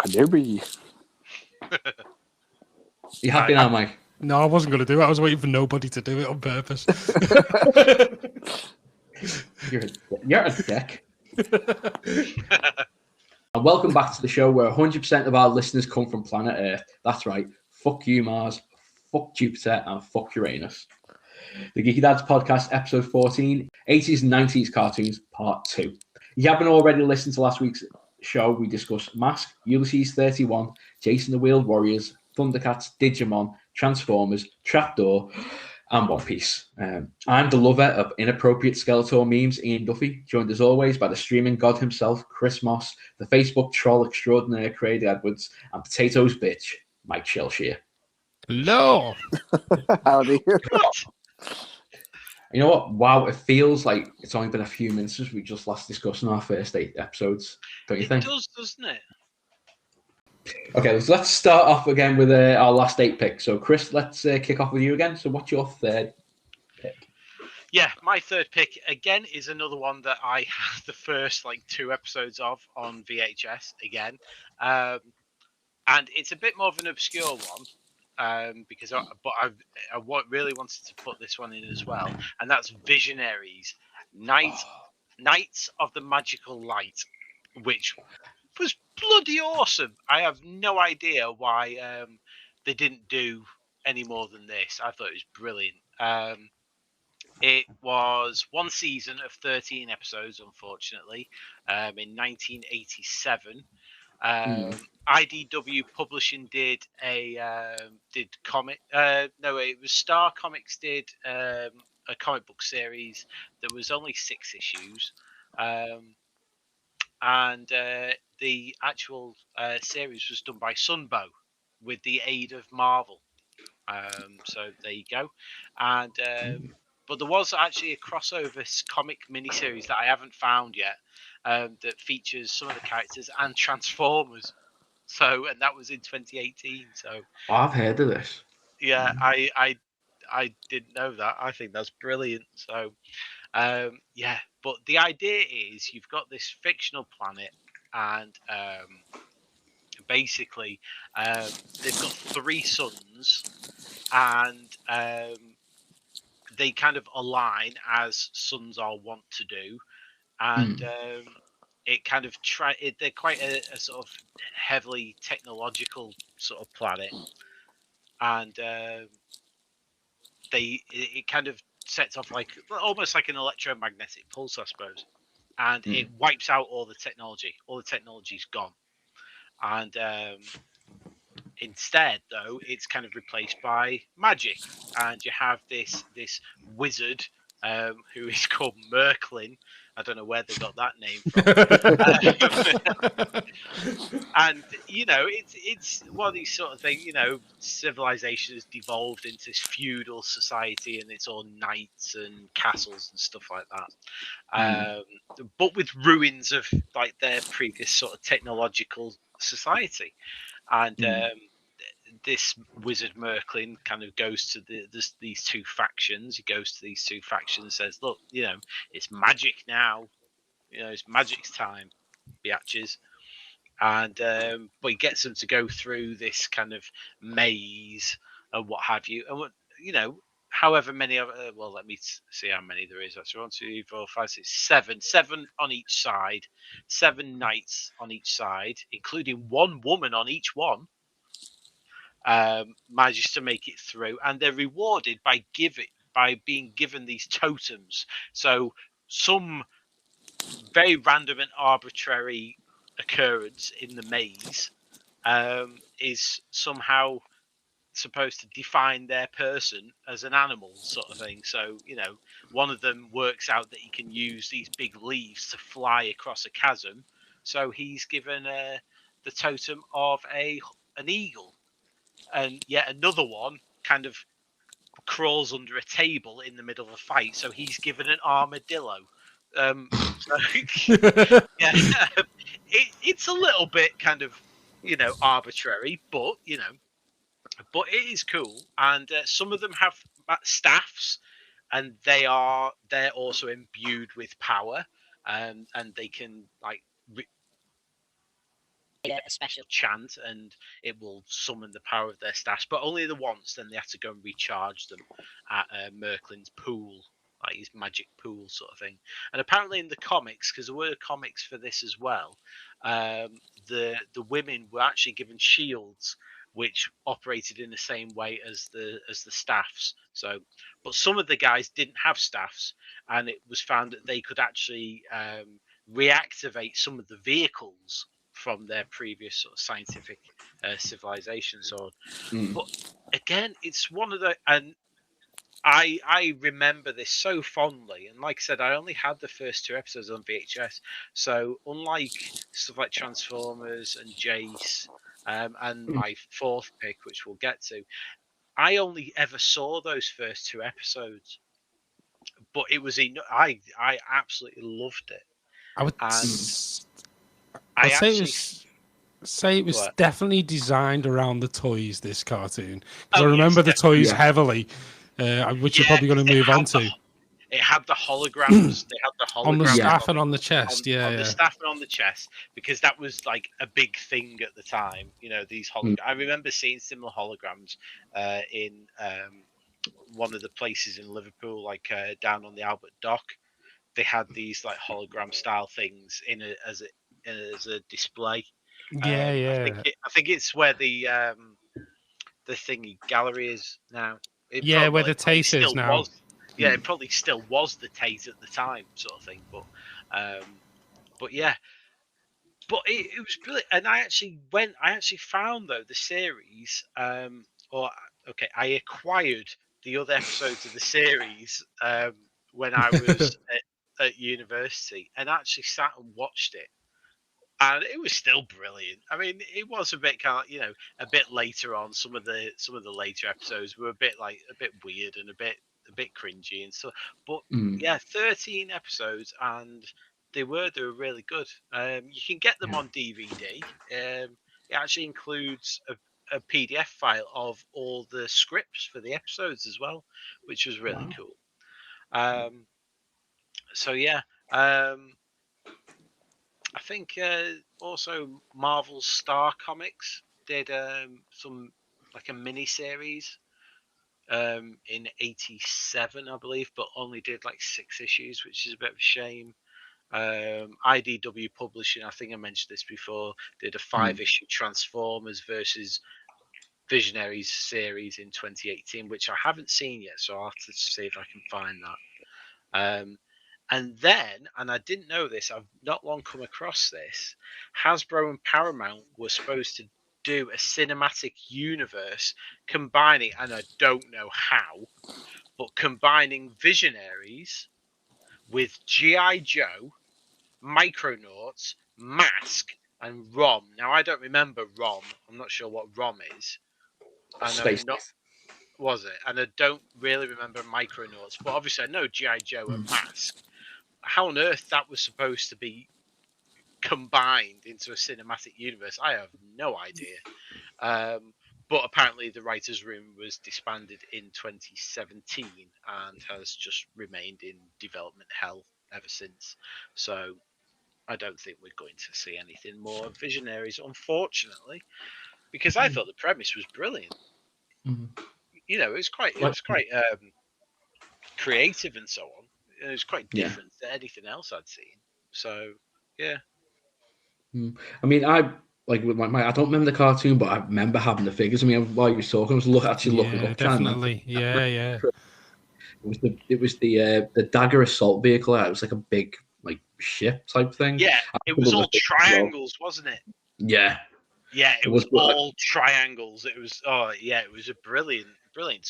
Kenobi. You happy now, Mike? No, I wasn't going to do it. I was waiting for nobody to do it on purpose. You're a dick. And welcome back to the show where 100% of our listeners come from planet Earth. That's right. Fuck you, Mars. Fuck Jupiter. And fuck Uranus. The Geeky Dads Podcast, episode 14, 80s and 90s cartoons, part 2. If you haven't already listened to last week's show, we discussed Mask, Ulysses 31, Jason the Wheeled Warriors, Thundercats, Digimon, Transformers, Trapdoor, and One Piece. I'm the lover of inappropriate Skeletor memes, Ian Duffy, joined as always by the streaming god himself, Chris Moss, the Facebook troll extraordinaire, Craig Edwards, and Potatoes bitch, Mike Shellshear. Hello. Howdy. You know what? Wow, it feels like it's only been a few minutes since we just last discussed in our first 8 episodes. Don't you think? It does, doesn't it? Okay, let's start off again with our last 8 picks. So, Chris, let's kick off with you again. So, what's your third pick? Yeah, my third pick again is another one that I had the first 2 episodes of on VHS again, and it's a bit more of an obscure one. Because I really wanted to put this one in as well, and that's Visionaries, Knights of the Magical Light, which was bloody awesome. I have no idea why they didn't do any more than this. I thought it was brilliant. It was one season of 13 episodes, unfortunately, in 1987. IDW Publishing did comic. No, it was Star Comics did a comic book series. There was only 6 issues, and the actual series was done by Sunbow with the aid of Marvel. So there you go. And but there was actually a crossover comic miniseries that I haven't found yet. That features some of the characters and Transformers. So, and that was in 2018. So I've heard of this. yeah, I didn't know that. I think that's brilliant. So yeah, but the idea is you've got this fictional planet, and basically they've got 3 suns, and they kind of align as suns are wont to do, and it kind of they're quite a sort of heavily technological sort of planet, and it kind of sets off almost like an electromagnetic pulse, I suppose, and it wipes out all the technology. All the technology's gone, and instead, though, it's kind of replaced by magic, and you have this wizard who is called Merklin. I don't know where they got that name from. And it's one of these sort of things. Civilization has devolved into this feudal society, and it's all knights and castles and stuff like that. But with ruins of their previous sort of technological society, and this wizard Merklin kind of goes to these 2 factions. He goes to these 2 factions and says, "Look, it's magic now. It's magic's time, biatches." And but he gets them to go through this kind of maze and what have you. And however many of well, let me see how many there is. That's 1, 2, 3, 4, 5, 6, 7 on each side, 7 knights on each side, including 1 woman on each one. Manages to make it through, and they're rewarded by being given these totems. So some very random and arbitrary occurrence in the maze is somehow supposed to define their person as an animal, sort of thing. So one of them works out that he can use these big leaves to fly across a chasm, so he's given the totem of an eagle. And yet another one kind of crawls under a table in the middle of a fight, so he's given an armadillo. So, yeah, it's a little bit kind of arbitrary, but but it is cool. And some of them have staffs, and they're also imbued with power, and they can a special chant, and it will summon the power of their staffs, but only the once. Then they have to go and recharge them at Merklin's pool, like his magic pool sort of thing. And apparently in the comics, because there were comics for this as well, the women were actually given shields which operated in the same way as the staffs. So, but some of the guys didn't have staffs, and it was found that they could actually reactivate some of the vehicles from their previous sort of scientific civilizations. Or, but again, it's one of the, and I remember this so fondly, and like I said, I only had the first 2 episodes on VHS. So unlike stuff like Transformers and Jace, and my 4th pick, which we'll get to, I only ever saw those first 2 episodes. But it was I absolutely loved it. I would say it was definitely designed around the toys, this cartoon. Because I remember the toys heavily, which you're probably going to move on to. It had the holograms. They had the holograms on the staff and on the chest. On the staff and on the chest, because that was like a big thing at the time. You know, these holograms. I remember seeing similar holograms in one of the places in Liverpool, like down on the Albert Dock. They had these like hologram style things as a display. I think it's where the thingy gallery is now. Where the Tate is now. It probably still was the Tate at the time, sort of thing. But yeah, but it was brilliant. And I actually found though the series, I acquired the other episodes of the series when I was at university, and actually sat and watched it. And it was still brilliant. I mean, it was a bit kind of, a bit later on. Some of the later episodes were a bit weird and a bit cringy and stuff. But 13 episodes, and they were really good. You can get them on DVD. It actually includes a PDF file of all the scripts for the episodes as well, which was really cool. I think also Marvel's Star Comics did some like a mini series in '87, I believe, but only did like 6 issues, which is a bit of a shame. IDW Publishing, I think I mentioned this before, did a 5-issue Transformers versus Visionaries series in 2018, which I haven't seen yet, so I'll have to see if I can find that. And then, and I didn't know this, I've not long come across this, Hasbro and Paramount were supposed to do a cinematic universe combining, and I don't know how, but combining Visionaries with G.I. Joe, Micronauts, Mask, and ROM. Now, I don't remember ROM. I'm not sure what ROM is. Was it? And I don't really remember Micronauts, but obviously I know G.I. Joe and Mask. How on earth that was supposed to be combined into a cinematic universe, I have no idea. But apparently the writers' room was disbanded in 2017 and has just remained in development hell ever since. So I don't think we're going to see anything more of Visionaries, unfortunately, because I thought the premise was brilliant. It was quite creative and so on. It was quite different to anything else I'd seen. So, yeah. I mean, I don't remember the cartoon, but I remember having the figures. I mean, while you were talking, I was looking up. Definitely, yeah. It was the Dagger assault vehicle. It was like a big ship type thing. Yeah, it was all triangles, wasn't it? Yeah. Yeah, it was all triangles. It was it was a brilliant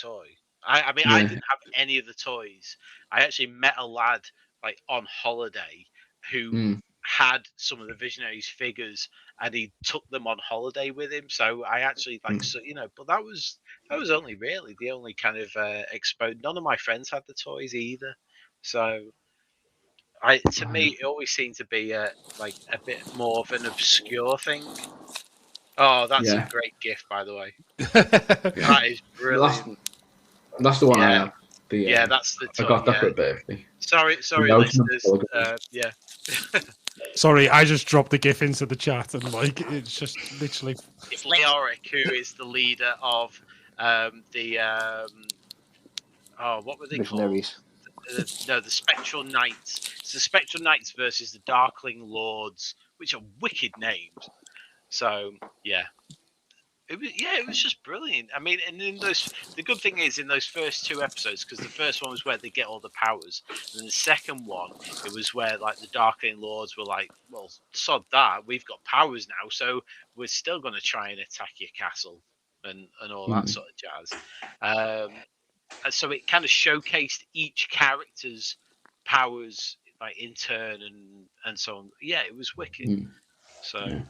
toy. I mean, I didn't have any of the toys. I actually met a lad on holiday who had some of the Visionaries figures, and he took them on holiday with him. So I actually but that was only really the only kind of exposed. None of my friends had the toys either. So to me, it always seemed to be a bit more of an obscure thing. Oh, that's a great gift, by the way. That is brilliant. That's the one I have. That's the toy. I got that for a birthday. Sorry, listeners. Sorry, I just dropped the GIF into the chat and like it's just literally. It's Leoric who is the leader of what were they Visionaries. called? The Spectral Knights. It's the Spectral Knights versus the Darkling Lords, which are wicked names. So yeah. It was just brilliant. I mean, and the good thing is in those first 2 episodes, because the first one was where they get all the powers, and then the second one, it was where like the Darkling Lords were like, well, sod that, we've got powers now, so we're still going to try and attack your castle and all that sort of jazz. And so it kind of showcased each character's powers like in turn and so on. Yeah, it was wicked. So. Yeah.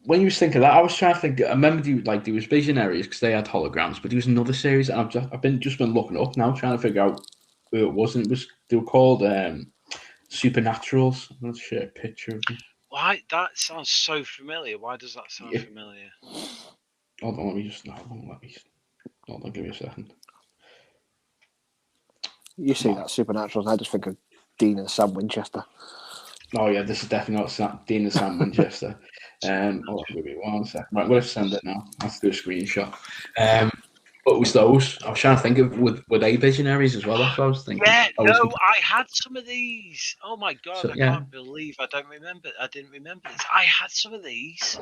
When you was thinking that, I was trying to think. I remember there was Visionaries because they had holograms, but there was another series, and I've been looking up now, trying to figure out who it was, and they were called Supernaturals. I'm going to share a picture of them. Why? That sounds so familiar. Why does that sound familiar? Hold on, hold on, give me a second. You see that Supernaturals, I just think of Dean and Sam Winchester. Oh yeah, this is definitely not Dean and Sam Winchester. Give me 1 second. Right, I'm going to send it now. I have to do a screenshot. But it was those. I was trying to think of were they Visionaries as well? That's what I was thinking. Yeah, I had some of these. Oh my god, I can't believe I didn't remember this. I had some of these.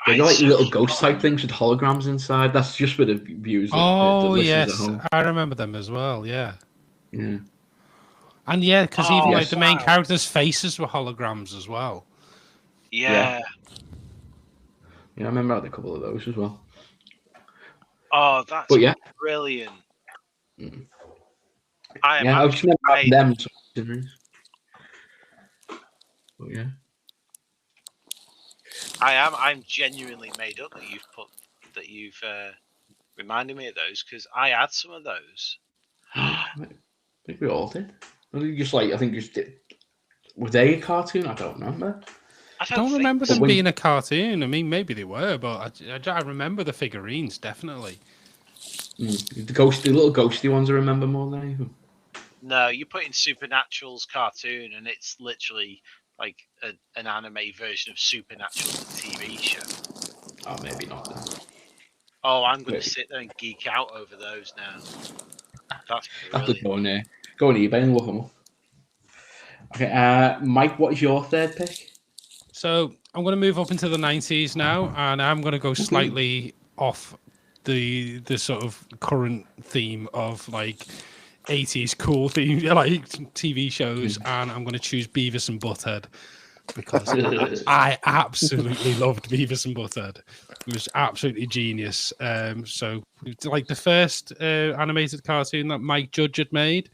They're like little ghost type things with holograms inside. That's just for the views. Oh yes, I remember them as well. Yeah. Yeah. And yeah, because even like the main characters' faces were holograms as well. Yeah. Yeah, I remember I had a couple of those as well. Oh, that's brilliant. I just remember them. Oh yeah. I'm genuinely made up that you've reminded me of those because I had some of those. I think we all did. Were they a cartoon? I don't remember. I don't remember them being a cartoon. I mean, maybe they were, but I remember the figurines definitely. The little ghosty ones I remember more than anything. No, you put in Supernatural's cartoon, and it's literally like an anime version of Supernatural, the TV show. Oh, maybe not then. Oh, I'm going to sit there and geek out over those now. That's brilliant. Go on eBay and look them up. Okay, Mike, what is your third pick? So I'm going to move up into the 90s now, and I'm going to go slightly off the sort of current theme of like 80s cool theme like TV shows, and I'm going to choose Beavis and Butthead because I absolutely loved Beavis and Butthead. It was absolutely genius. So like the first animated cartoon that Mike Judge had made.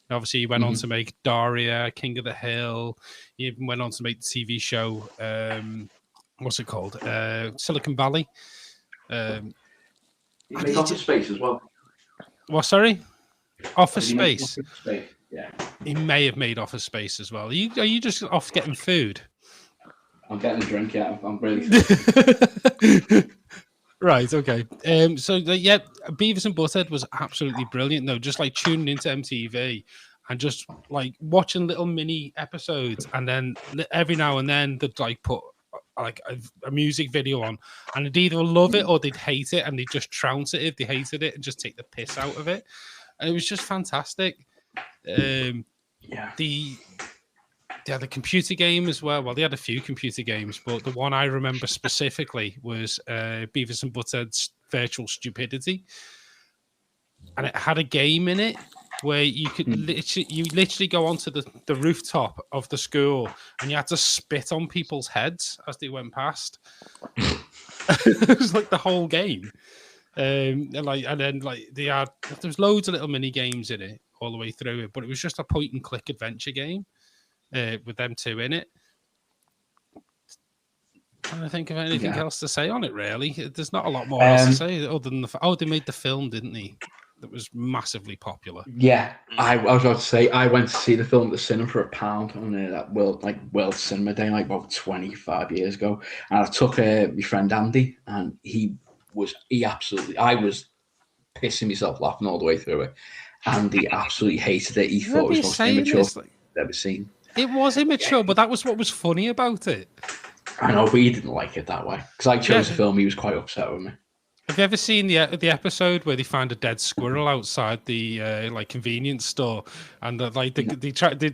Obviously, he went on to make Daria, King of the Hill. He even went on to make the TV show. What's it called? Silicon Valley. He made Office Space as well. What? Sorry, Office Space. Yeah. He may have made Office Space as well. Are you just off getting food? I'm getting a drink. Yeah, I'm really. Right, okay. So Beavis and Butthead was absolutely brilliant though. Just like tuning into MTV and just like watching little mini episodes, and then every now and then they'd like put like a music video on, and they'd either love it or they'd hate it, and they'd just trounce it if they hated it and just take the piss out of it. And it was just fantastic. They had a computer game as well. Well, they had a few computer games, but the one I remember specifically was Beavis and Butthead's Virtual Stupidity. And it had a game in it where you could literally go onto the rooftop of the school and you had to spit on people's heads as they went past. It was like the whole game. There was loads of little mini games in it all the way through it, but it was just a point and click adventure game. With them two in it. Trying to think of anything else to say on it, really. There's not a lot more else to say other than they made the film, didn't they? That was massively popular. Yeah, I was about to say, I went to see the film at the cinema for £1 on that World Cinema Day, like about 25 years ago. And I took my friend Andy, and I was pissing myself laughing all the way through it. Andy absolutely hated it. He thought it was most immature. ever seen. It was immature, but that was what was funny about it. I know, but he didn't like it that way because I chose the film. He was quite upset with me. Have you ever seen the episode where they find a dead squirrel outside the like convenience store, and they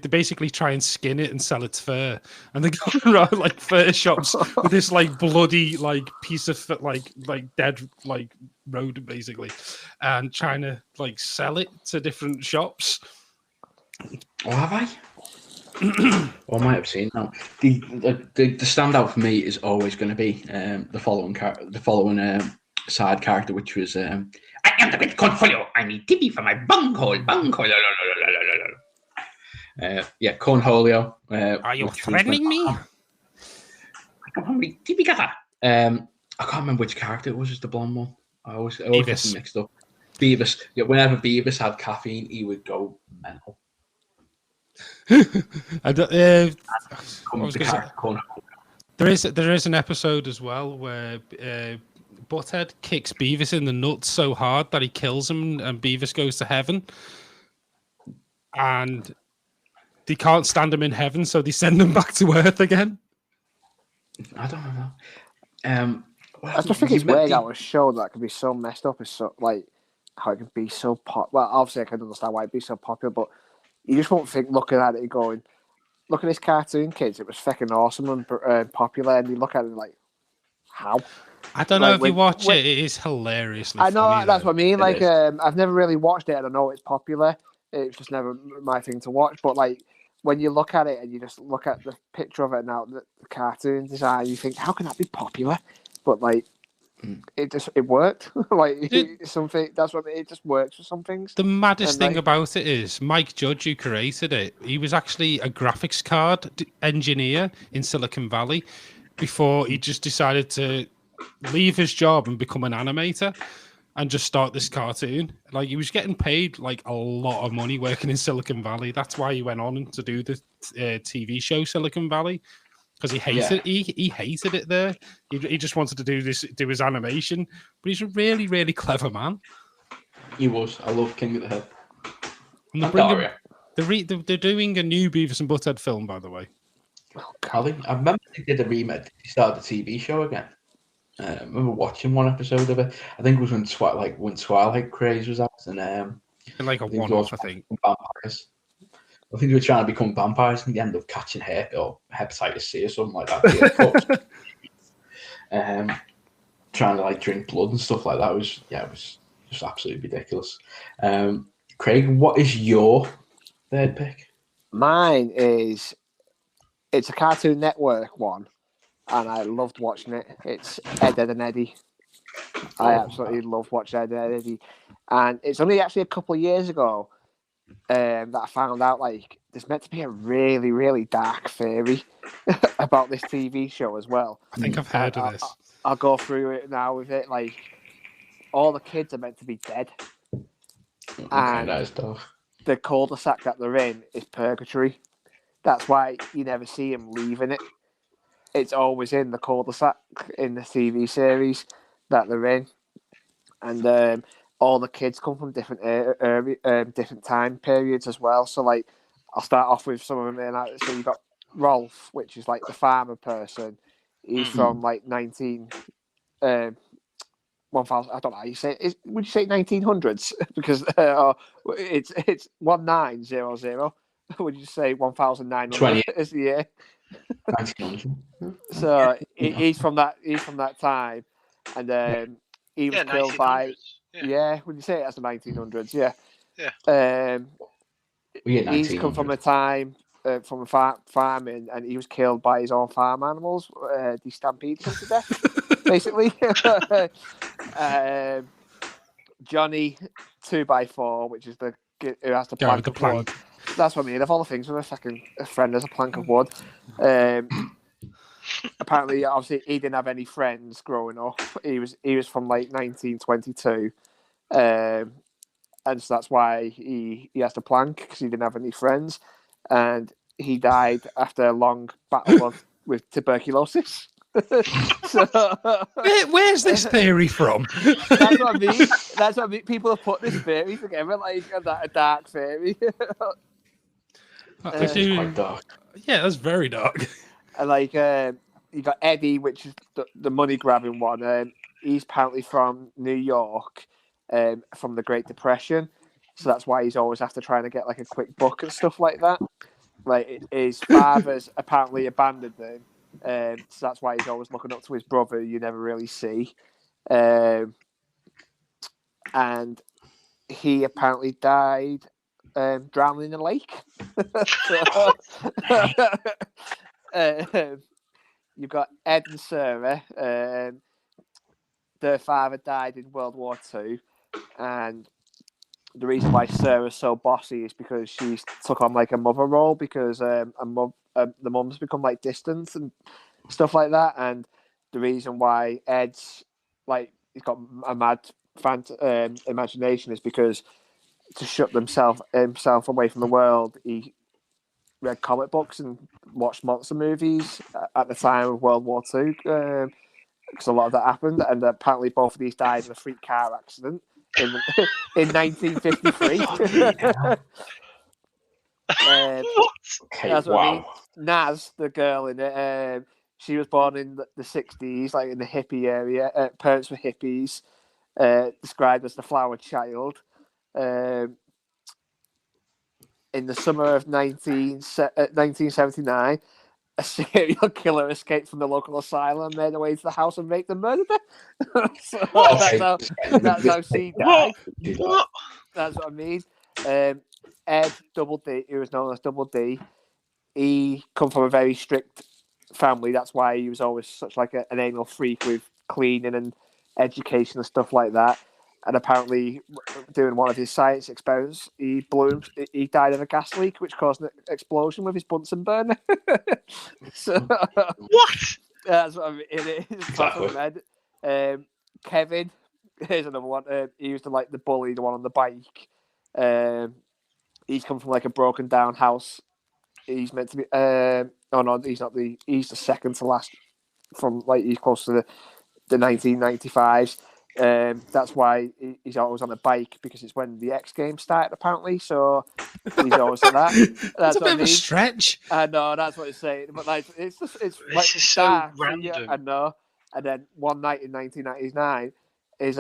basically try and skin it and sell its fur, and they go around like fur shops with this like bloody like piece of like dead like rodent basically, and trying to like sell it to different shops. Oh, have I? I might have seen that. The standout for me is always going to be the following side character, which was I am the great Cornholio. I need tippy for my bunghole. Cornholio. Are you threatening me? I can't remember which character it was. Just the blonde one. I always get them mixed up. Beavis. Yeah, whenever Beavis had caffeine, he would go mental. There is an episode as well where Butthead kicks Beavis in the nuts so hard that he kills him, and Beavis goes to heaven, and they can't stand him in heaven, so they send him back to Earth again. I don't know. I just think it's weird how a show that can be so messed up is so like how it can be so well, obviously I can understand why it'd be so popular, but you just won't think looking at it and going, look at this cartoon, kids. It was fucking awesome and popular, and you look at it like, how? I don't know if you watch it. It is hilariously. I know funny, that's what I mean. Like, I've never really watched it, and I know it's popular. It's just never my thing to watch. But like, when you look at it and you just look at the picture of it now, the cartoon design, you think, how can that be popular? But like, it worked. Like something that's what it just works for some things. The maddest thing about it is Mike Judge, who created it, he was actually a graphics card engineer in Silicon Valley before he just decided to leave his job and become an animator and just start this cartoon. Like, he was getting paid like a lot of money working in Silicon Valley. That's why he went on to do the TV show Silicon Valley. Because he hated he hated it there. He just wanted to do his animation. But he's a really, really clever man. He was. I love King of the Hill. They're doing a new Beavis and Butthead film, by the way. I remember they did a remake. They started the TV show again. I remember watching one episode of it. I think it was when Twilight craze was out, and like a one-off, I think. Vampires. I think they were trying to become vampires and they ended up catching hepatitis C or something like that. Trying to like drink blood and stuff like that. It was just absolutely ridiculous. Craig, what is your third pick? Mine it's a Cartoon Network one, and I loved watching it. It's Ed, Edd and Eddy. I absolutely love watching Ed, Edd and Eddy. And it's only actually a couple of years ago that I found out like there's meant to be a really, really dark theory about this TV show as well. I think I've heard of this. I'll go through it now with it. Like, all the kids are meant to be dead. And that is tough. The cul-de-sac that they're in is purgatory. That's why you never see them leaving it. It's always in the cul-de-sac in the TV series that they're in. And all the kids come from different different time periods as well. So, like, I'll start off with some of them. So you've got Rolf, which is like the farmer person. He's from like 1000. I don't know how you say it. Would you say 1900s? Because it's 1900. Would you say 1900 is the year? 1900. So he's from that time, and he was killed by. Yeah, would you say it as the 1900s? Yeah. He's come from a time from a farming, and he was killed by his own farm animals. He stampeded him to death, basically. Johnny 2x4, which is the who has the plank of wood. That's what I mean. Of all the things, with a friend has a plank of wood. Apparently, obviously, he didn't have any friends growing up. He was from like 1922. And so that's why he has the plank, because he didn't have any friends, and he died after a long battle with tuberculosis. So, where's this theory from? That's what I mean. That's what I mean. People have put this theory together, like a dark theory. I do. Quite dark. Yeah, that's very dark. And like you got Eddie, which is the money grabbing one. He's apparently from New York, from the Great Depression, so that's why he's always after trying to get like a quick buck and stuff like that. Like his father's apparently abandoned him, so that's why he's always looking up to his brother. You never really see, and he apparently died drowning in a lake. You've got Ed and Sarah. Their father died in World War II, and the reason why Sarah's so bossy is because she's took on like a mother role because the mum's become like distant and stuff like that. And the reason why Ed's like he's got a mad imagination is because to shut himself away from the world, he read comic books and watched monster movies at the time of World War II, because a lot of that happened, and apparently both of these died in a freak car accident in 1953. That's what I mean. Naz, the girl in it, she was born in the 60s, like in the hippie area. Parents were hippies, described as the flower child. In the summer of 1979, a serial killer escaped from the local asylum, made her way to the house and raped and murdered her. So that's how she died. What? That's what I mean. Ed Double D, who was known as Double D, he come from a very strict family. That's why he was always such like an anal freak with cleaning and education and stuff like that. And apparently, doing one of his science experiments, he died of a gas leak, which caused an explosion with his Bunsen burner. So, what? That's what I mean. It is exactly. Kevin, here's another one. He used to like the bully, the one on the bike. He's come from like a broken down house. He's meant to be. Oh no, he's not the. He's the second to last from like he's close to the 1995s. That's why he's always on a bike because it's when the X Games started apparently. So he's always on that. That's a bit of a stretch. I know that's what he's saying, but like it's This like is so random. I know. And then one night in 1999, his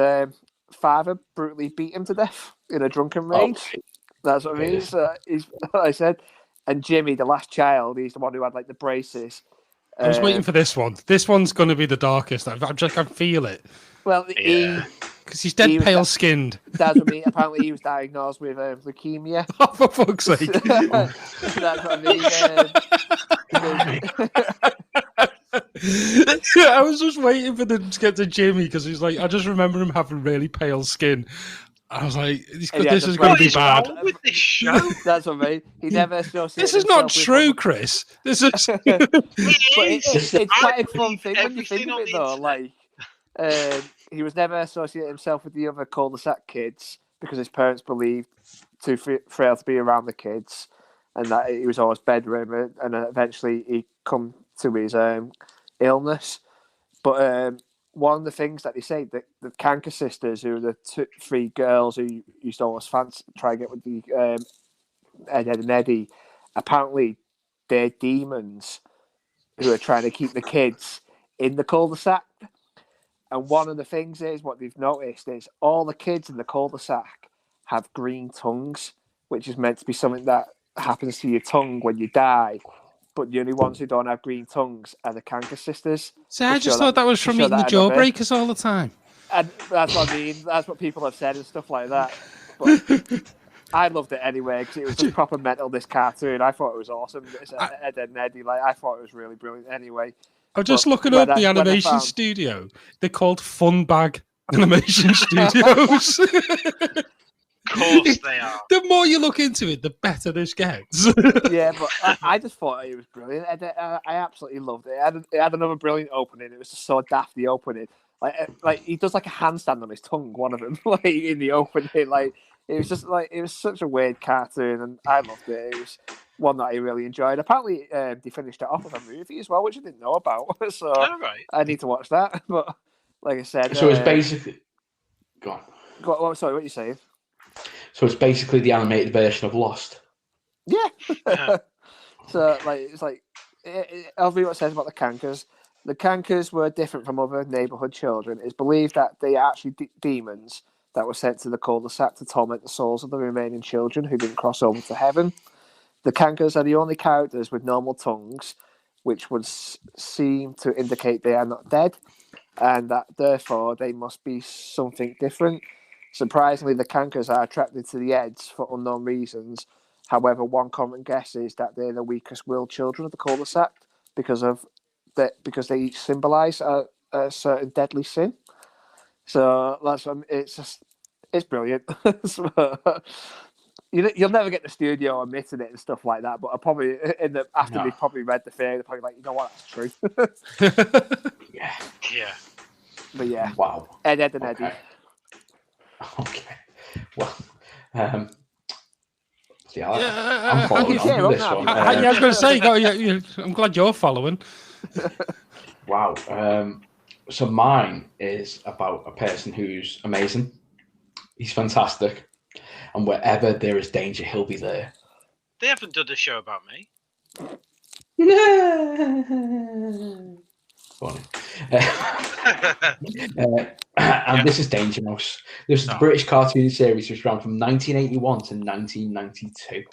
father brutally beat him to death in a drunken rage. That's what I mean. So he's like I said. And Jimmy, the last child, he's the one who had like the braces. I was waiting for this one. This one's going to be the darkest. I can feel it. Well, because he's dead pale skinned. That's what I mean. Apparently, he was diagnosed with leukemia. Oh, for fuck's sake! That's what I mean. I was just waiting for them to get to Jimmy because he's like, I just remember him having really pale skin. I was like, this is going to be bad. What is wrong with this show? That's what I mean. He never associated. This is not true, Chris. This is. It's quite a fun thing when you think of it, though. Like, he was never associated himself with the other cul-de-sac kids because his parents believed too frail to be around the kids, and that he was always bedridden. And eventually, he come to his illness. But one of the things that they say that the Canker sisters, who are the three girls who used to always try and get with the Ed and Eddie, apparently they're demons who are trying to keep the kids in the cul-de-sac. And one of the things is what they've noticed is all the kids in the cul-de-sac have green tongues, which is meant to be something that happens to your tongue when you die. But the only ones who don't have green tongues are the Canker sisters. So I just thought that was from eating the jawbreakers all the time. And that's what I mean. That's what people have said and stuff like that. But I loved it anyway because it was just proper mental, this cartoon. I thought it was awesome. It's Ed and Eddie. Like, I thought it was really brilliant anyway. I'm just looking up the animation studio. They're called Funbag Animation Studios. Of course they are. The more you look into it, the better this gets. Yeah, but I just thought it was brilliant. I absolutely loved it. It had another brilliant opening. It was just so daft, the opening. Like he does like a handstand on his tongue, one of them, like in the opening. Like it was just like it was such a weird cartoon, and I loved it. It was one that I really enjoyed. Apparently, they finished it off with a movie as well, which I didn't know about. So I need to watch that. But like I said, so it's basically go on. Sorry, what are you saying? So it's basically the animated version of Lost. Yeah. So, like, it's like, I'll read what it says about the Cankers. The Cankers were different from other neighborhood children. It's believed that they are actually demons that were sent to the cul-de-sac to torment the souls of the remaining children who didn't cross over to heaven. The Cankers are the only characters with normal tongues, which would seem to indicate they are not dead, and that therefore they must be something different. Surprisingly, the Cankers are attracted to the Eds for unknown reasons. However, one common guess is that they're the weakest-willed children of the cul-de-sac because they each symbolise a certain deadly sin. So that's it's brilliant. You'll never get the studio admitting it and stuff like that, but I probably after they've probably read the theory, they're probably like, you know what, that's true. Yeah. Yeah. But yeah, Wow. Ed and Eddie. Okay. Well, I'm Yeah, following yeah, on with this one. I was going to say, I'm glad you're following. Wow. So mine is about a person who's amazing. He's fantastic. And wherever there is danger, he'll be there. They haven't done a show about me. Funny. And this is Danger Mouse. This is the British cartoon series which ran from 1981 to 1992.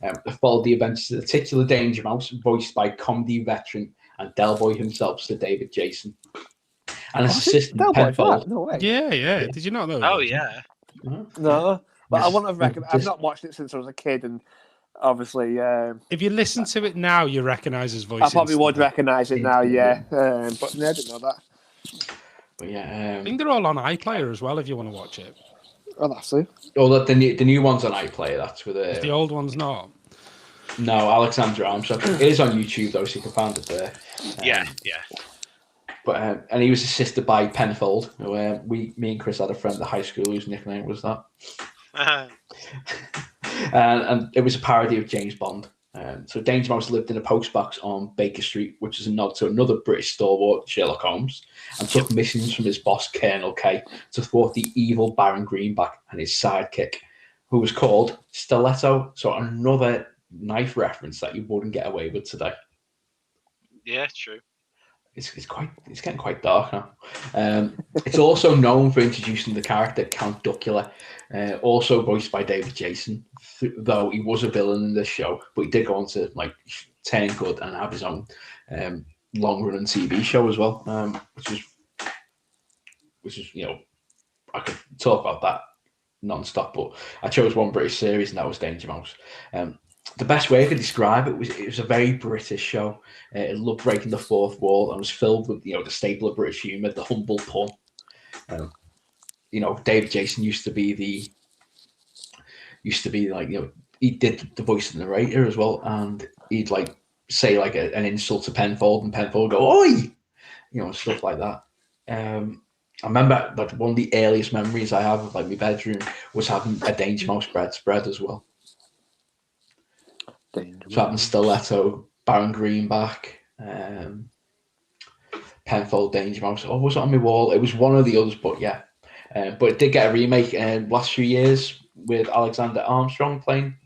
It followed the events of the titular Danger Mouse, voiced by comedy veteran and Del Boy himself, Sir David Jason. And his assistant, Penfold. No way. Yeah. Did you not know? Oh, yeah. No. Well, I wouldn't have reckoned. I've not watched it since I was a kid, and obviously, if you listen to it now, you recognise his voice. I probably would recognise it now. Yeah, but no, I didn't know that. But yeah, I think they're all on iPlayer as well. If you want to watch it. Oh, that's it. Oh, the new one's on iPlayer. That's with the old one's not. No, Alexander Armstrong. It is on YouTube though, so you can find it there. Yeah. But and he was assisted by Penfold. Me and Chris had a friend at high school whose nickname was that. And it was a parody of James Bond. So Danger Mouse lived in a postbox on Baker Street, which is a nod to another British stalwart, Sherlock Holmes, and took missions from his boss, Colonel K, to thwart the evil Baron Greenback and his sidekick, who was called Stiletto. So another knife reference that you wouldn't get away with today. Yeah, true. It's getting quite dark now. It's also known for introducing the character Count Duckula, also voiced by David Jason, though he was a villain in this show, but he did go on to like turn good and have his own long-running TV show as well, which is I could talk about that non-stop, but I chose one British series and that was Danger Mouse. The best way I could describe it was a very British show. It loved breaking the fourth wall and was filled with the staple of British humour, the humble pun. David Jason used to be like he did the voice of the narrator as well, and he'd like say like an insult to Penfold, and Penfold would go oi, stuff like that. I remember like one of the earliest memories I have of like my bedroom was having a Danger Mouse spread as well. So having Stiletto, Baron Greenback, Penfold, Danger Mouse. Oh, was it on my wall? It was one of the others, but yeah. But it did get a remake last few years with Alexander Armstrong playing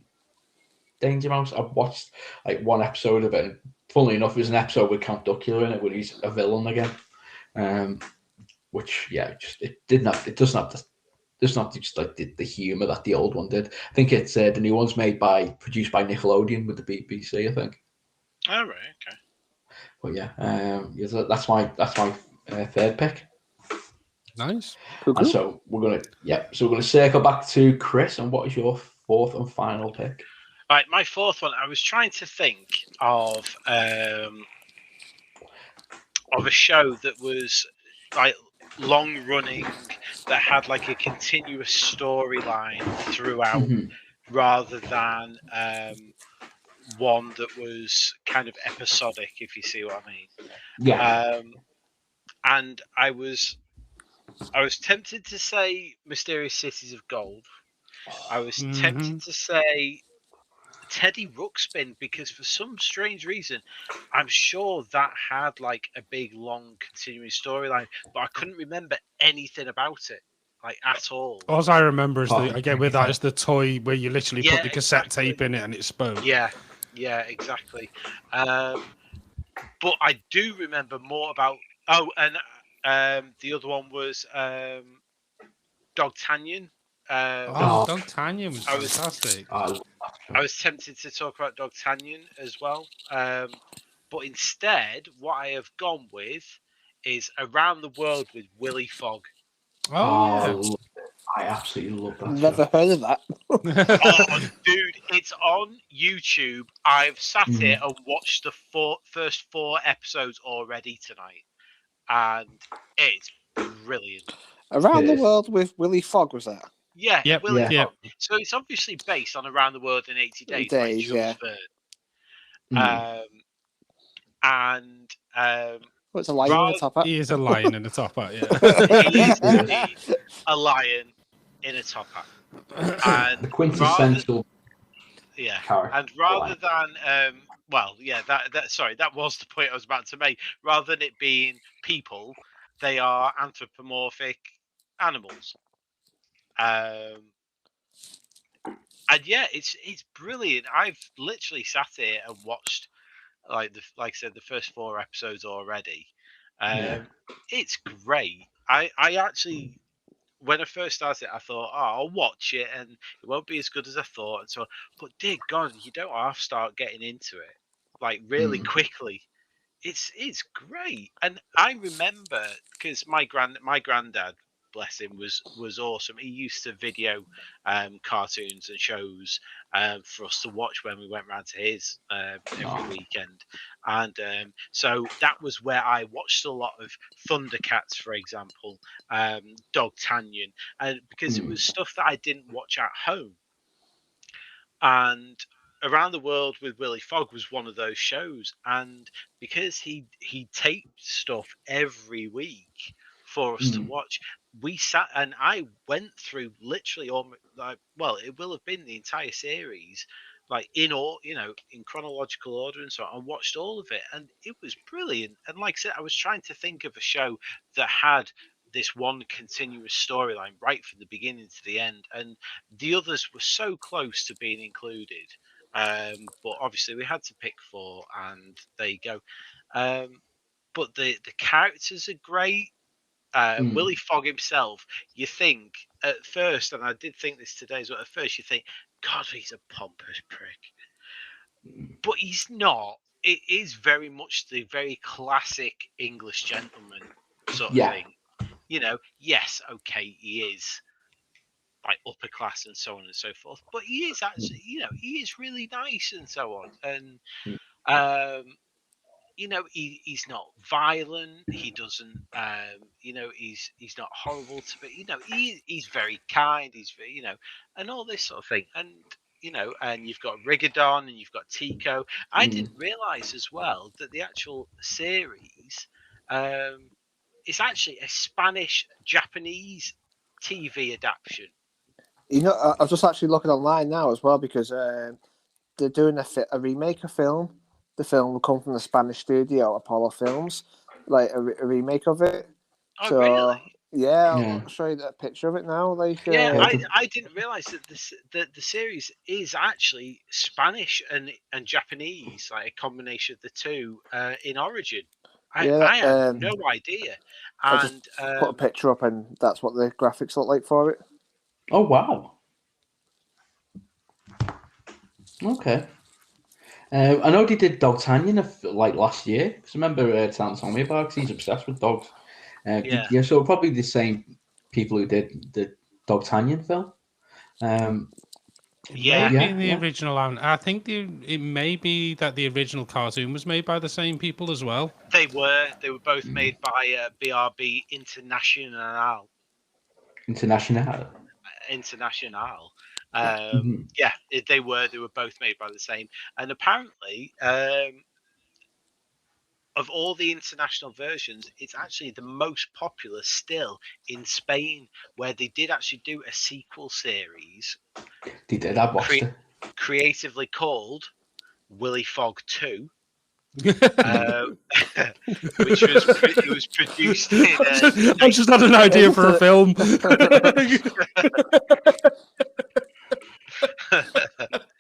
Danger Mouse. I've watched like one episode of it. And funnily enough, there's an episode with Count Duckula in it where he's a villain again. Which it doesn't have just like the humour that the old one did. I think it's the new one's produced by Nickelodeon with the BBC, I think. All right, okay. But that's my third pick. Nice. Cool. And so we're gonna circle back to Chris. And what is your fourth and final pick? Right, my fourth one. I was trying to think of a show that was like long running, that had like a continuous storyline throughout, rather than one that was kind of episodic, if you see what I mean. Yeah. And I was tempted to say Mysterious Cities of Gold. I was tempted to say Teddy Ruxpin, because for some strange reason, I'm sure that had like a big, long, continuing storyline, but I couldn't remember anything about it, like at all. All I remember is with that is the toy where you literally put the cassette tape in it and it spoke. Yeah, Yeah, exactly. But I do remember more about. Oh, and the other one was Dogtanian. Oh, D'Artagnan was I was fantastic. I I was tempted to talk about Dogtanian as well, but instead, what I have gone with is Around the World with Willy Fogg. Oh, I absolutely love that Never show. heard of that. yeah. Oh, dude, it's on YouTube. I've sat here Mm. and watched the first 4 episodes already tonight, and it's brilliant. Around It the is. World with Willy Fogg was that? Yeah, Yep. Willy Yeah. Yep. Fogg. So it's obviously based on Around the World in 80 Days by Days, Jules yeah. Verne. Mm. And Oh, it's a lion in the rather, top hat. He is a lion in the top hat. he is Yeah. indeed a lion in a top hat. Yeah. The And quintessential character. and rather than well, yeah, that was the point I was about to make. Rather than it being people, they are anthropomorphic animals. And yeah, it's brilliant. I've literally sat here and watched like I said, the first 4 episodes already. Yeah. It's great. I actually, when I first started, I thought, oh, I'll watch it and it won't be as good as I thought, and so on. But dear God, you don't have to start getting into it like really quickly. It's great, and I remember because my granddad, bless him, was awesome. He used to video cartoons and shows for us to watch when we went round to his every weekend, and so that was where I watched a lot of Thundercats, for example, Dogtanian, and because it was stuff that I didn't watch at home. And Around the World with Willy Fogg was one of those shows, and because he taped stuff every week for us to watch, we sat and I went through literally all like, well, it will have been the entire series, like in all, in chronological order and so on, and watched all of it, and it was brilliant. And like I said, I was trying to think of a show that had this one continuous storyline right from the beginning to the end, and the others were so close to being included, but obviously we had to pick 4, and there you go. But the characters are great. Willy Fogg himself, you think at first, and I did think this today as well. At first, you think, God, he's a pompous prick, but he's not. It is very much the very classic English gentleman sort of thing. Yes, okay, he is like upper class and so on and so forth, but he is actually, he is really nice and so on. And he's not violent. He doesn't, he's not horrible to be. He's very kind. He's very, and all this sort of thing. And and you've got Rigadon and you've got Tico. I didn't realize as well that the actual series is actually a Spanish-Japanese TV adaptation. I was just actually looking online now as well because they're doing a remake of film. The film will come from the Spanish studio Apollo Films, like a remake of it. Oh, so, really? Yeah, I'll show you a picture of it now. I didn't realize that the series is actually Spanish and Japanese, like a combination of the two in origin. I had no idea. I just put a picture up, and that's what the graphics look like for it. Oh wow! Okay. I know they did D'Artagnan like last year. Because I remember Tom told me about it, 'cause he's obsessed with dogs. So probably the same people who did the D'Artagnan film. Maybe the original. I think it may be that the original cartoon was made by the same people as well. They were both made by BRB International. Yeah, they were both made by the same, and apparently of all the international versions, it's actually the most popular still in Spain, where they did actually do a sequel series. They did. I watched it. Creatively called Willy Fogg 2. Which was produced in. I just had an idea for a film.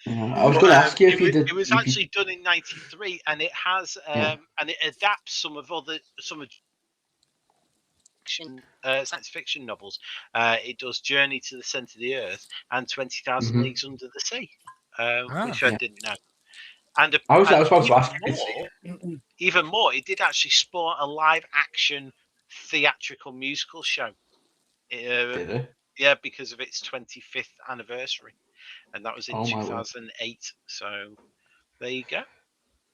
I was going to ask you if you did. It was actually done in '93, and it has and it adapts some of science fiction novels. It does Journey to the Centre of the Earth and 20,000 Leagues Under the Sea, which I didn't know. And, I was supposed to ask even more, it did actually spawn a live action theatrical musical show. Did it? Yeah, because of its 25th anniversary, and that was in 2008. So there you go.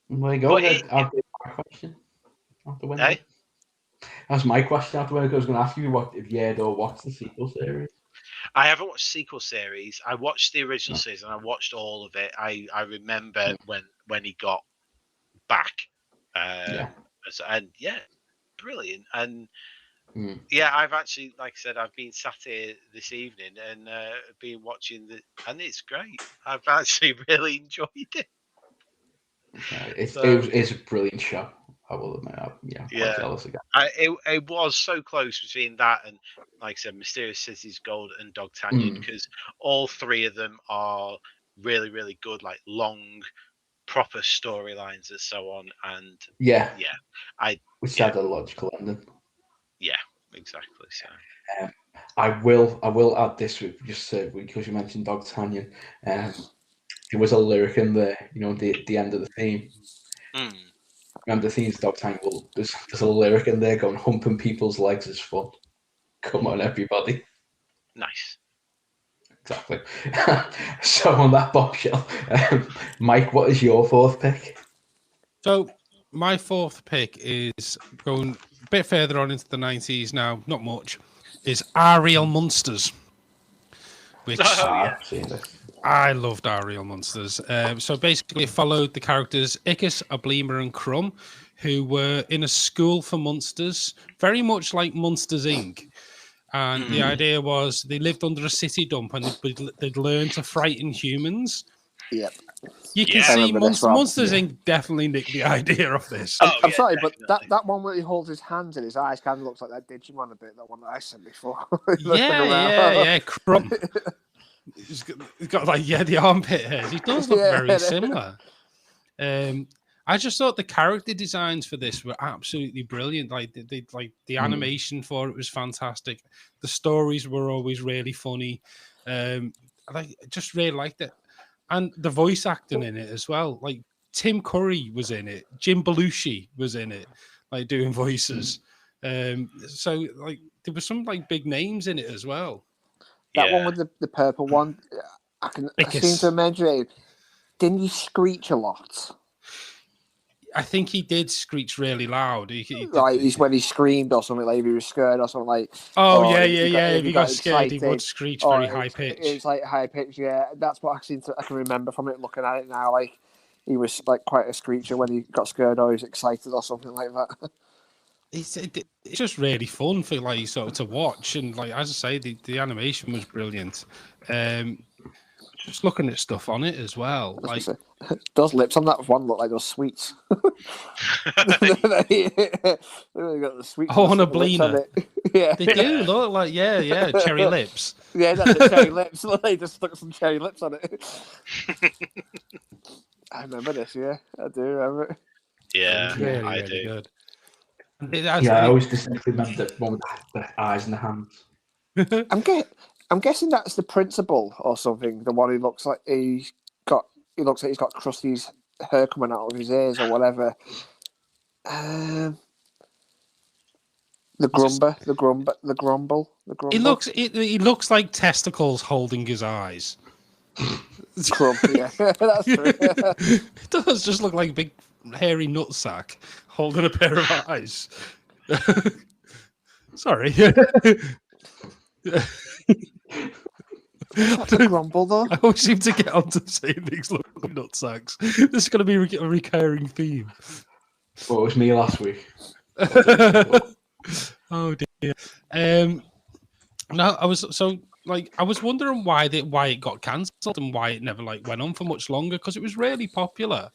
There you go. I'll do my question after winning. Hey? That's my question after winning. I was going to ask you if you had or watched the sequel series. I haven't watched sequel series. I watched the original series and I watched all of it. I remember when he got back. And brilliant. And I've actually, like I said, I've been sat here this evening and been watching and it's great. I've actually really enjoyed it. It's a brilliant show. I will admit. Quite jealous again. It was so close between that and, like I said, Mysterious Cities Gold and Dogtanian, because all three of them are really, really good, like long, proper storylines and so on. And which had a logical ending. Yeah, exactly. So I will add this just because you mentioned Dogtanian. There was a lyric in there, the end of the theme. Remember the theme's Dogtanian? Well, there's a lyric in there going, "Humping people's legs is fun. Come on, everybody." Nice. Exactly. So on that bombshell, Mike, what is your fourth pick? So my fourth pick is going a bit further on into the 90s now, not much, is Our Real Monsters, which I've seen this. I loved Our Real Monsters. So basically it followed the characters Ickis, Oblima and Crumb, who were in a school for monsters, very much like Monsters, Inc. And the idea was they lived under a city dump and they'd learn to frighten humans. Yep. You can see Monsters Inc. definitely nicked the idea of this. I'm sorry, but that one where he holds his hands in his eyes kind of looks like that Digimon a bit, that one that I said before. Yeah. Crumb. He's got the armpit hairs. He does look very similar. I just thought the character designs for this were absolutely brilliant. Like the animation for it was fantastic. The stories were always really funny. I just really liked it, and the voice acting in it as well. Like Tim Curry was in it, Jim Belushi was in it, like doing voices. So like there were some like big names in it as well. That one with the purple one, I seem to imagine. Didn't he screech a lot? I think he did screech really loud. He's when he screamed or something, like if he was scared or something like. If he got scared, he would screech very high pitch. It's like high pitch, yeah. That's what I can remember from it. Looking at it now, like he was like quite a screecher when he got scared or he was excited or something like that. It's just really fun for to watch, and like as I say, the animation was brilliant. Just looking at stuff on it as well, like those lips on that one look like those sweets. They got the sweets. On a Oblina. Yeah, they do look like cherry lips. Yeah, that's the cherry lips. They just stuck some cherry lips on it. I remember this. Yeah, I do remember it. Yeah, really, I really do. Good. I always distinctly remember the one with the eyes and the hands. I'm guessing that's the principal or something. The one who looks like he's got Krusty's hair coming out of his ears or whatever. The grumble. He looks like testicles holding his eyes. Crumb, yeah, that's true. It does just look like a big hairy nutsack holding a pair of eyes. Sorry. What's a grumble though? I always seem to get onto saying things look like nutsacks. This is going to be a recurring theme. Well, it was me last week. Oh dear. No, I was wondering why it got cancelled and why it never went on for much longer, because it was really popular.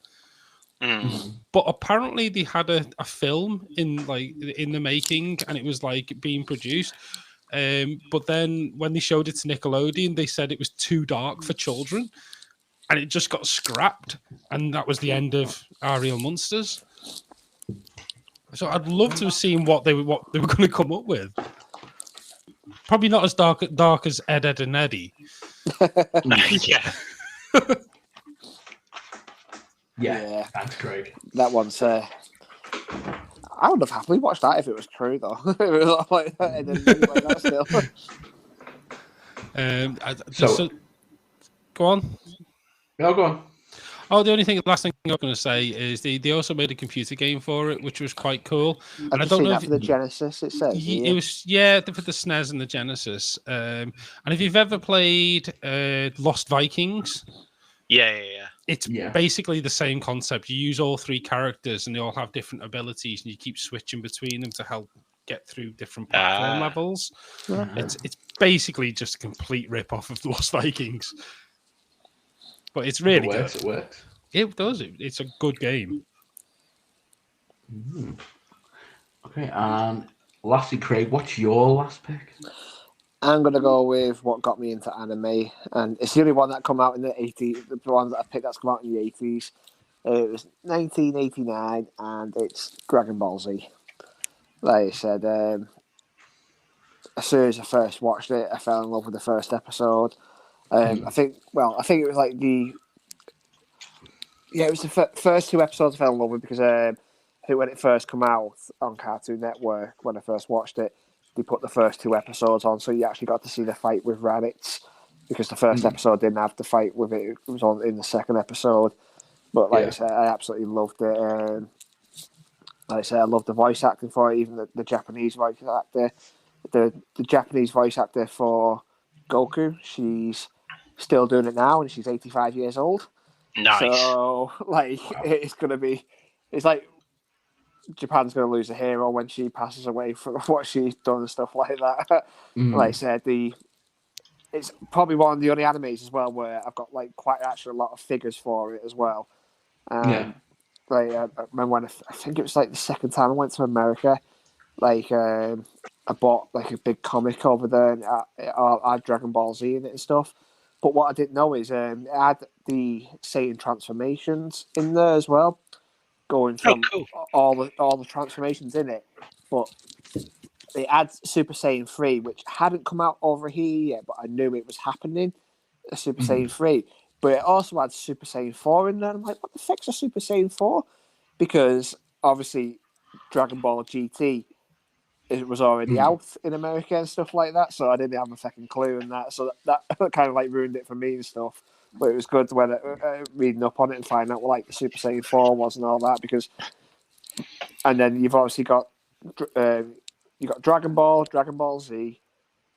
But apparently they had a film in the making and it was being produced. But then when they showed it to Nickelodeon, they said it was too dark for children. and it just got scrapped, and that was the end of Our Real Monsters. So I'd love to have seen what they were going to come up with. Probably not as dark as Ed, Ed and Eddie. Yeah. Yeah. Thanks, Craig. That one's. I would have happily watched that if it was true, though. It was like that, and then like that still. Go on. No, go on. Oh, last thing I was going to say is they also made a computer game for it, which was quite cool. I've just seen that for the Genesis. It says it was for the SNES and the Genesis. And if you've ever played Lost Vikings, yeah, it's basically the same concept. You use all three characters, and they all have different abilities, and you keep switching between them to help get through different platform levels. It's basically just a complete rip off of Lost Vikings. But it's really good. It works. It does. It's a good game. Okay, and lastly, Craig, what's your last pick? I'm going to go with what got me into anime, and it's the only one that come out in the 80s. The ones that I picked that's come out in the 80s. It was 1989, and it's Dragon Ball Z. Like I said, as soon as I first watched it, I fell in love with the first episode. I think it was like it was the first two episodes I fell in love with because I think when it first came out on Cartoon Network, when I first watched it, they put the first two episodes on, so you actually got to see the fight with Raditz, because the first episode didn't have the fight with it. It was on in the second episode. But like I said, I absolutely loved it. Like I said, I loved the voice acting for it, even the Japanese voice actor. The Japanese voice actor for Goku, she's still doing it now, and she's 85 years old. Nice. So, it's like Japan's going to lose a hero when she passes away from what she's done and stuff like that. Like I said, it's probably one of the only animes as well where I've got like quite actually a lot of figures for it as well. I remember when I think it was like the second time I went to America, like I bought like a big comic over there, and I had Dragon Ball Z in it and stuff. But what I didn't know is it had the Saiyan transformations in there as well, going from all the transformations in it. But it had Super Saiyan 3, which hadn't come out over here yet, but I knew it was happening, a Super Saiyan 3. But it also had Super Saiyan 4 in there. I'm like, what the fuck's a Super Saiyan 4? Because obviously Dragon Ball GT, it was already out in America and stuff like that, so I didn't have a second clue in that. So that kind of like ruined it for me and stuff. But it was good when reading up on it and finding out what like the Super Saiyan 4 was and all that. And then you've obviously got Dragon Ball, Dragon Ball Z,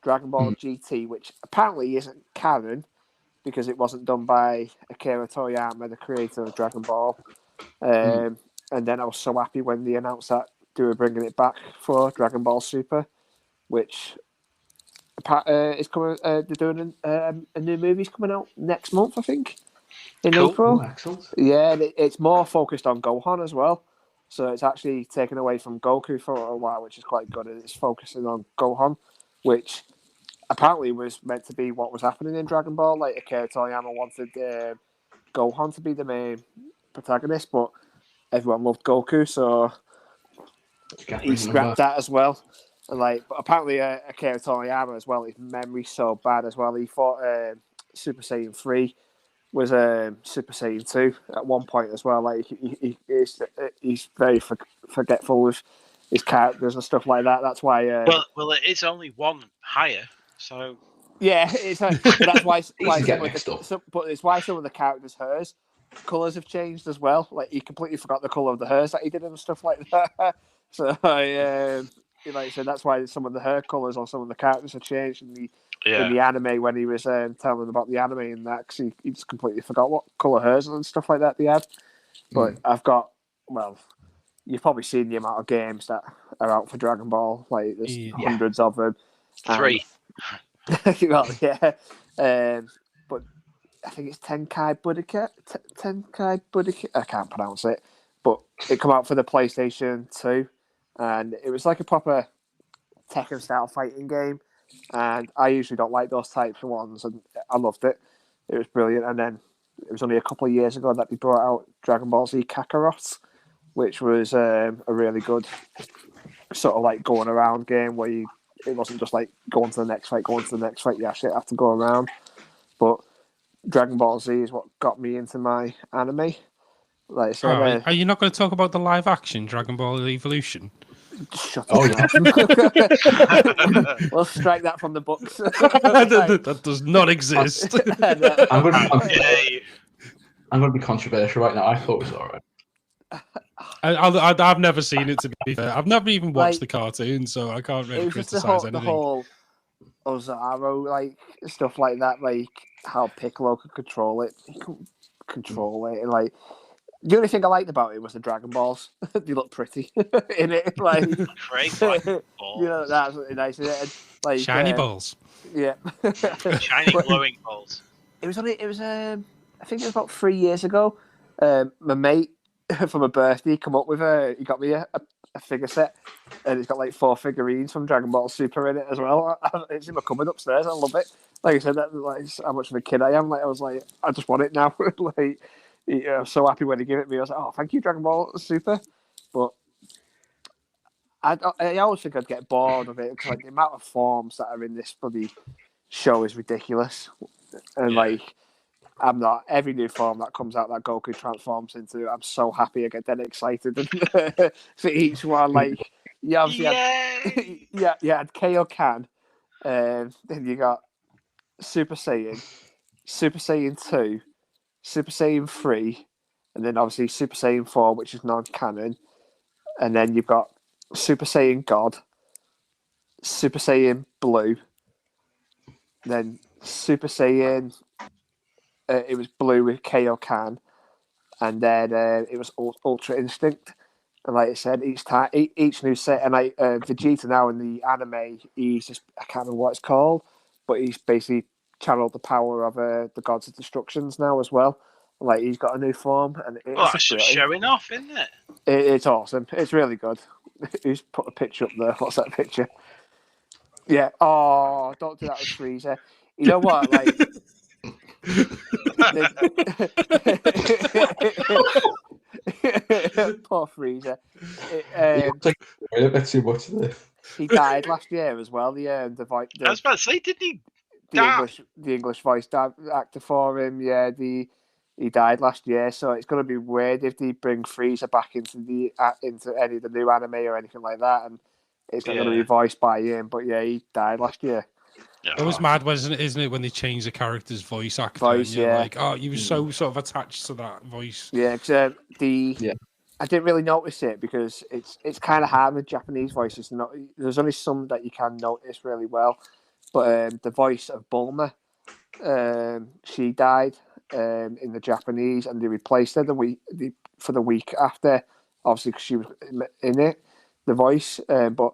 Dragon Ball GT, which apparently isn't canon because it wasn't done by Akira Toriyama, the creator of Dragon Ball. And then I was so happy when they announced that they were bringing it back for Dragon Ball Super, which is coming. They're doing a new movie's coming out next month, I think, in April. Oh, excellent. Yeah, it's more focused on Gohan as well. So it's actually taken away from Goku for a while, which is quite good. And it's focusing on Gohan, which apparently was meant to be what was happening in Dragon Ball. Like Akira Toriyama wanted Gohan to be the main protagonist, but everyone loved Goku, so he scrapped that as well. And but apparently Akira Toriyama as well, his memory's so bad as well. He thought Super Saiyan 3 was Super Saiyan 2 at one point as well. Like he's very forgetful with his characters and stuff like that. That's why. Well, it is only one higher, so. Yeah, but that's why. But it's why some of the characters' hairs colours have changed as well. Like he completely forgot the colour of the hairs that he did and stuff like that. So like I said, that's why some of the hair colours on some of the characters have changed in the anime when he was telling them about the anime and that, because he just completely forgot what colour hairs and stuff like that they had. But I've got, you've probably seen the amount of games that are out for Dragon Ball. Like there's hundreds of them. 3. Well, yeah. But I think it's Tenkai Budokai. Tenkai Budokai. I can't pronounce it. But it came out for the PlayStation 2. And it was like a proper Tekken style fighting game. And I usually don't like those types of ones. And I loved it. It was brilliant. And then it was only a couple of years ago that they brought out Dragon Ball Z Kakarot, which was a really good sort of like going around game where it wasn't just like going to the next fight, you actually have to go around. But Dragon Ball Z is what got me into my anime. Like I said, are you not going to talk about the live action Dragon Ball Evolution? Shut up. We'll strike that from the books. That does not exist. I'm going to be controversial right now. I thought it was all right. I've never seen it, to be fair. I've never even watched the cartoon, so I can't really criticize anything. The whole Ozaru, like, stuff like that, like, how Piccolo could control it. He couldn't control it. And, like, the only thing I liked about it was the Dragon Balls. They look pretty in it. Like, great balls. You know, that's really nice. And, like, shiny balls. Yeah. Shiny, glowing balls. I think it was about 3 years ago. My mate, for my birthday, come up with he got me a figure set, and it's got like 4 figurines from Dragon Ball Super in it as well. It's in my cupboard upstairs. I love it. Like I said, that like how much of a kid I am. Like I was like, I just want it now. Like, I'm so happy when he gave it me. I was like, oh, thank you, Dragon Ball Super. But I always think I'd get bored of it because like the amount of forms that are in this bloody show is ridiculous, and like. I'm not. Every new form that comes out that Goku transforms into, I'm so happy. I get then excited for each one. Like, you obviously had, you had Kaioken, then you got Super Saiyan, Super Saiyan 2, Super Saiyan 3, and then obviously Super Saiyan 4, which is non-canon. And then you've got Super Saiyan God, Super Saiyan Blue, then Super Saiyan... it was blue with Kaioken, and then it was Ultra Instinct. And like I said, each new set, and like Vegeta now in the anime, he's just, I can't remember what it's called, but he's basically channeled the power of the Gods of Destructions now as well. And, like, he's got a new form, and that's just showing off, isn't it? It's awesome. It's really good. Who's put a picture up there? What's that picture? Yeah. Oh, don't do that with Frieza. You know what? Like. Poor Frieza. A bit too much of this. He died last year as well. I was about to say, didn't he? The English voice actor for him. Yeah, he died last year. So it's going to be weird if they bring Frieza back into any of the new anime or anything like that, and it's not going to be voiced by him. But yeah, he died last year. It was mad, isn't it, when they changed the character's voice actor? Like, oh, you were so sort of attached to that voice. Yeah, because I didn't really notice it because it's kind of hard with Japanese voices. There's only some that you can notice really well, but the voice of Bulma, she died in the Japanese, and they replaced her for the week after, obviously because she was in it, the voice. But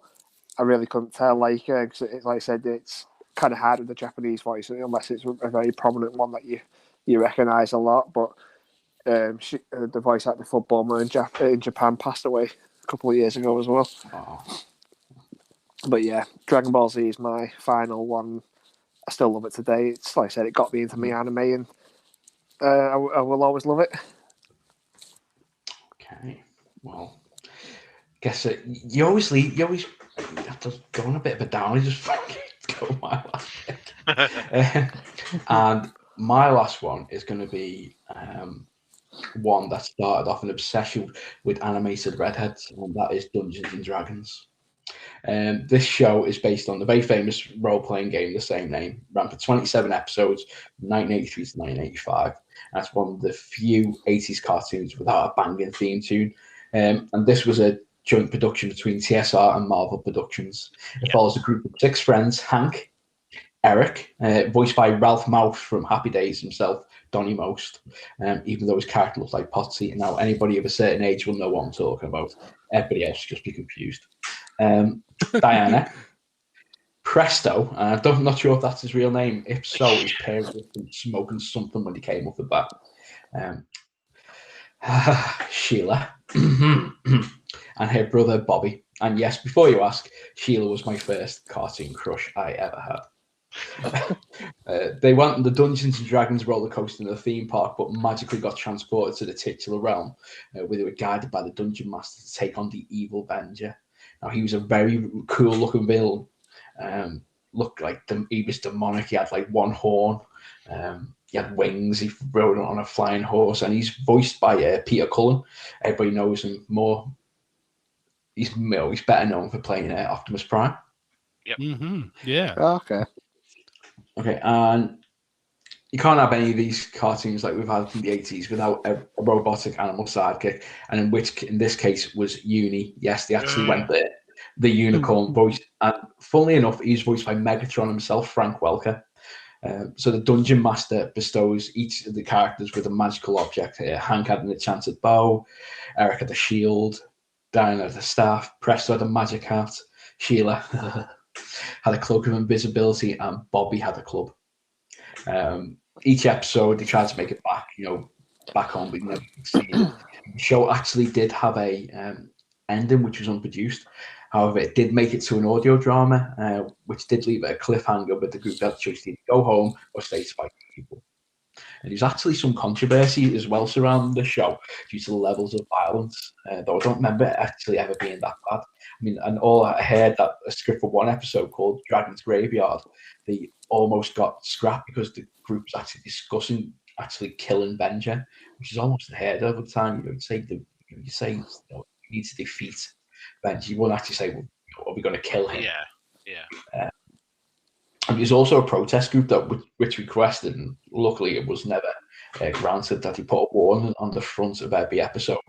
I really couldn't tell, like, cause like I said, it's kind of hard with the Japanese voice unless it's a very prominent one that you recognise a lot. But the voice actor for Bulma in Japan passed away a couple of years ago as well. Oh. But yeah, Dragon Ball Z is my final one. I still love it today. It's like I said, it got me into my anime, and I will always love it. Okay, well, guess it. You always have to go on a bit of a downer. Just fucking go my last pick. And my last one is going to be one that started off an obsession with animated redheads, and that is Dungeons and Dragons. This show is based on the very famous role-playing game, the same name. Ran for 27 episodes, 1983 to 1985. That's one of the few 80s cartoons without a banging theme tune. And this was a joint production between TSR and Marvel Productions. It follows a group of 6 friends: Hank, Eric, voiced by Ralph Mouse from Happy Days himself, Donny Most, even though his character looks like Potsy. And now anybody of a certain age will know what I'm talking about. Everybody else just be confused. Diana, Presto, and I'm not sure if that's his real name. If so, his parents were smoking something when he came off the bat. Sheila, and her brother Bobby. And yes, before you ask, Sheila was my first cartoon crush I ever had. They went on the Dungeons and Dragons roller coaster in the theme park, but magically got transported to the titular realm, where they were guided by the dungeon master to take on the evil Venger. Now, he was a very cool-looking villain. Looked like he was demonic. He had like one horn. He had wings. He rode on a flying horse, and he's voiced by Peter Cullen. Everybody knows him more. He's better known for playing Optimus Prime. Yep. Mm-hmm. Yeah. Okay. Okay, and you can't have any of these cartoons like we've had from the 80s without a robotic animal sidekick, and in this case was Uni. Yes, they actually went there. The unicorn voice, and funnily enough, he's voiced by Megatron himself, Frank Welker. So the Dungeon Master bestows each of the characters with a magical object here. Hank had an enchanted bow, Eric had a shield, Diana had a staff, Presto had a magic hat, Sheila had a cloak of invisibility, and Bobby had a club. Each episode, they tried to make it back home, but never succeeded. The show actually did have a ending, which was unproduced. However, it did make it to an audio drama, which did leave a cliffhanger with the group that chose to either go home or stay to fight people. And there's actually some controversy as well surrounding the show due to the levels of violence, though I don't remember it actually ever being that bad. I mean, and all I heard that a script for one episode called Dragon's Graveyard, they almost got scrapped because the group was actually discussing actually killing Benja, which is almost unheard of at the time. You say you need to defeat Benji. You won't actually say, well, are we going to kill him? Yeah. And there's also a protest group which requested, and luckily it was never granted, that he put a warning on the front of every episode,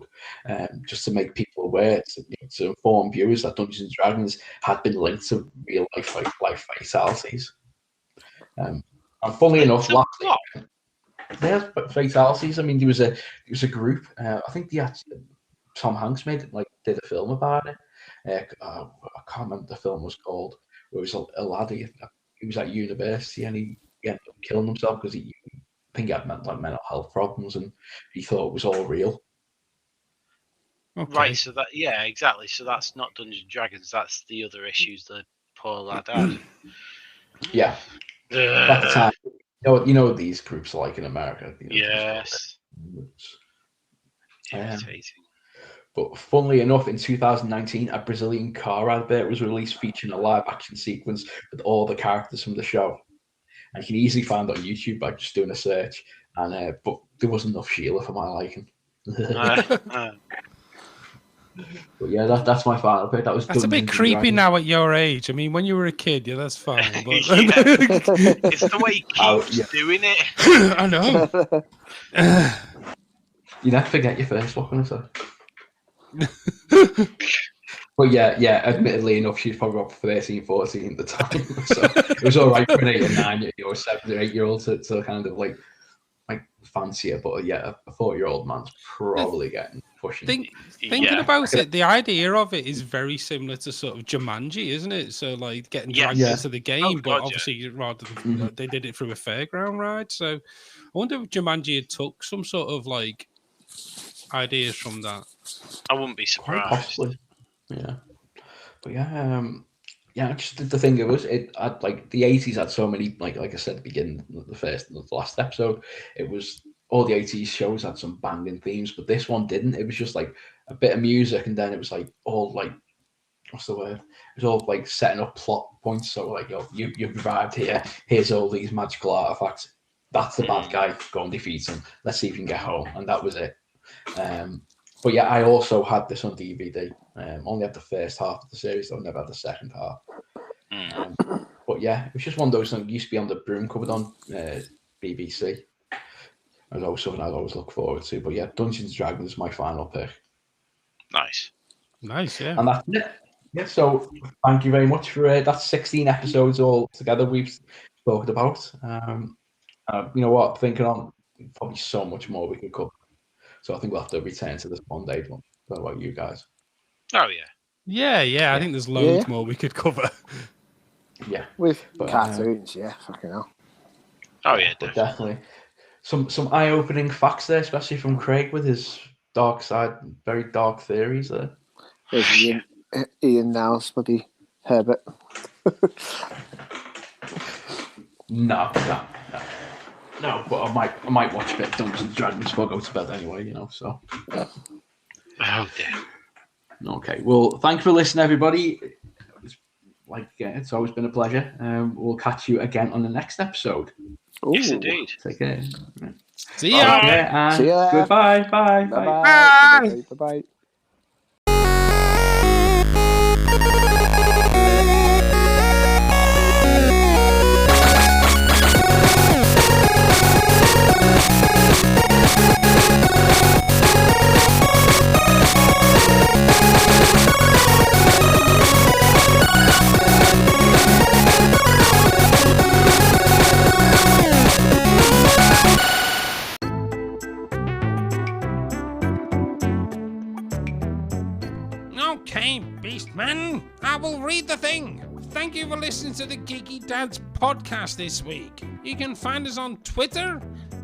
just to make people aware, to inform viewers that Dungeons and Dragons had been linked to real life fatalities. And funnily enough, there's fatalities. I mean, there was a group. I think Tom Hanks did a film about it. I can't remember what the film was called. Where it was a lad. He was at university and he ended up killing himself because I think he had mental health problems and he thought it was all real. Okay. Right. So exactly. So that's not Dungeons and Dragons. That's the other issues the poor lad had. Yeah. At the time, you know what these groups are like in America. Yes. Irritating. But funnily enough, in 2019, a Brazilian car advert was released featuring a live-action sequence with all the characters from the show. And you can easily find it on YouTube by just doing a search. And but there wasn't enough Sheila for my liking. But yeah, that's my final pick. That's a bit creepy now at your age. I mean, when you were a kid, yeah, that's fine. But... It's the way he keeps doing it. I know. You never forget your first, what can I say? But yeah, admittedly enough, she's probably about 13, 14 at the time. So it was all right for an 8 or 9 or 7 or 8 year old to kind of like fancy it. But yeah, a 40-year-old man's probably getting pushing. Thinking about it, the idea of it is very similar to sort of Jumanji, isn't it? So like getting dragged into the game, but obviously rather than they did it through a fairground ride. So I wonder if Jumanji had took some sort of like ideas from that. I wouldn't be surprised. Quite possibly. Yeah, but just the thing was, like the 80s had so many, like I said at the beginning, the first and the last episode, it was all the 80s shows had some banging themes, but this one didn't. It was just like a bit of music, and then it was like all like, what's the word? It was all like setting up plot points. So like, you've arrived here. Here's all these magical artifacts. That's the bad guy. Go and defeat him. Let's see if you can get home. And that was it. But yeah, I also had this on DVD. Only had the first half of the series, though I never had the second half. But yeah, it was just one of those things that used to be on the broom cupboard on BBC. It was always something I'd always look forward to. But yeah, Dungeons and Dragons is my final pick. Nice, yeah. And that's it. Yeah, so thank you very much for that's 16 episodes all together we've spoken about. You know what? Thinking on probably so much more we could cover. So I think we'll have to return to this one day. What about you guys? Oh yeah. I think there's loads more we could cover. Yeah, with cartoons. Fucking hell. Oh yeah, definitely. Some eye-opening facts there, especially from Craig with his dark side, very dark theories there. There's Ian Nels, buddy Herbert. No. No, but I might watch a bit of Dungeons and Dragons before I go to bed anyway, so. Oh, dear. Okay, well, thank you for listening, everybody. It's always been a pleasure. We'll catch you again on the next episode. Yes, indeed. Take care. See ya. And See ya. goodbye. Bye. Bye. Bye. Okay, Beastman, I will read the thing. Thank you for listening to the Geeky Dads podcast this week. You can find us on Twitter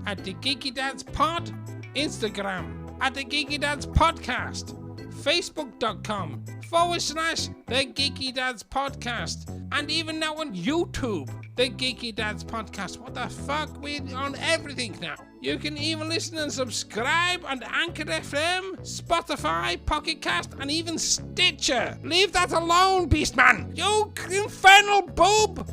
at the Geeky Dads Pod, Instagram at the Geeky Dads Podcast, Facebook.com/the Geeky Dads Podcast, and even now on YouTube, the Geeky Dads Podcast. What the fuck? We're on everything now. You can even listen and subscribe on Anchor FM, Spotify, Pocket Cast, and even Stitcher. Leave that alone, Beastman! You infernal boob!